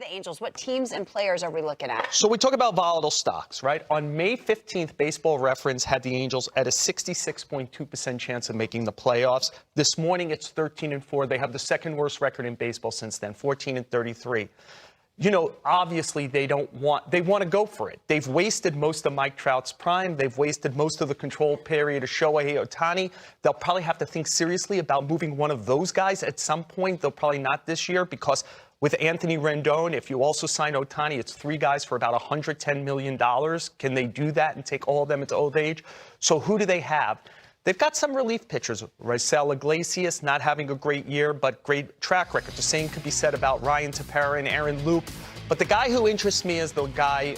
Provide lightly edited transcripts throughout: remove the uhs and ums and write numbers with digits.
the Angels? What teams and players are we looking at? So we talk about volatile stocks, right? On May 15th, Baseball Reference had the Angels at a 66.2% chance of making the playoffs. This morning, it's 13-4. They have the second worst record in baseball since then, 14-33. You know, obviously they want to go for it. They've wasted most of Mike Trout's prime. They've wasted most of the control period of Shohei Ohtani. They'll probably have to think seriously about moving one of those guys at some point. They'll probably not this year because with Anthony Rendon, if you also sign Ohtani, it's 3 guys for about $110 million. Can they do that and take all of them into old age? So who do they have? They've got some relief pitchers. Raisel Iglesias not having a great year, but great track record. The same could be said about Ryan Tepera and Aaron Loup. But the guy who interests me is the guy,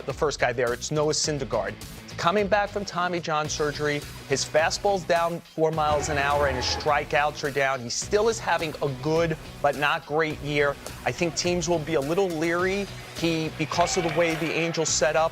the first guy there. It's Noah Syndergaard. Coming back from Tommy John surgery, his fastball's down 4 miles an hour and his strikeouts are down. He still is having a good but not great year. I think teams will be a little leery. Because of the way the Angels set up,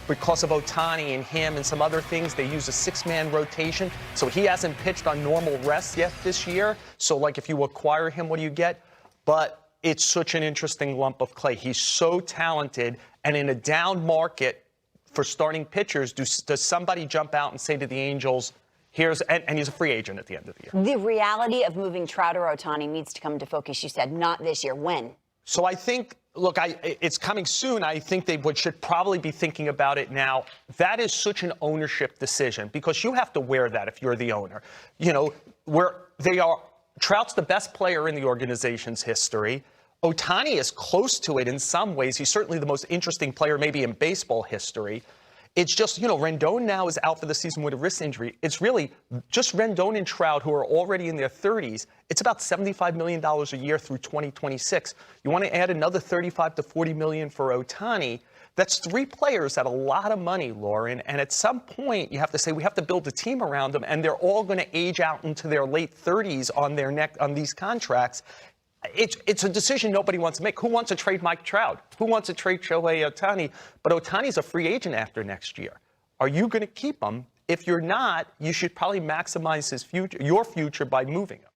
because of Ohtani and him and some other things, they use a 6-man rotation. So he hasn't pitched on normal rest yet this year. So, like, if you acquire him, what do you get? But it's such an interesting lump of clay. He's so talented. And in a down market for starting pitchers, does somebody jump out and say to the Angels, and he's a free agent at the end of the year. The reality of moving Trout or Ohtani needs to come into focus, you said, not this year. When? So I think, look, it's coming soon. I think they should probably be thinking about it now. That is such an ownership decision because you have to wear that if you're the owner. You know, Trout's the best player in the organization's history. Ohtani is close to it in some ways. He's certainly the most interesting player maybe in baseball history. It's just, you know, Rendon now is out for the season with a wrist injury. It's really just Rendon and Trout, who are already in their 30s. It's about $75 million a year through 2026. You want to add another $35 to $40 million for Ohtani. That's 3 players at a lot of money, Lauren. And at some point, you have to say we have to build a team around them, and they're all going to age out into their late 30s on these contracts. It's a decision nobody wants to make. Who wants to trade Mike Trout? Who wants to trade Shohei Ohtani? But Ohtani's a free agent after next year. Are you going to keep him? If you're not, you should probably maximize your future by moving him.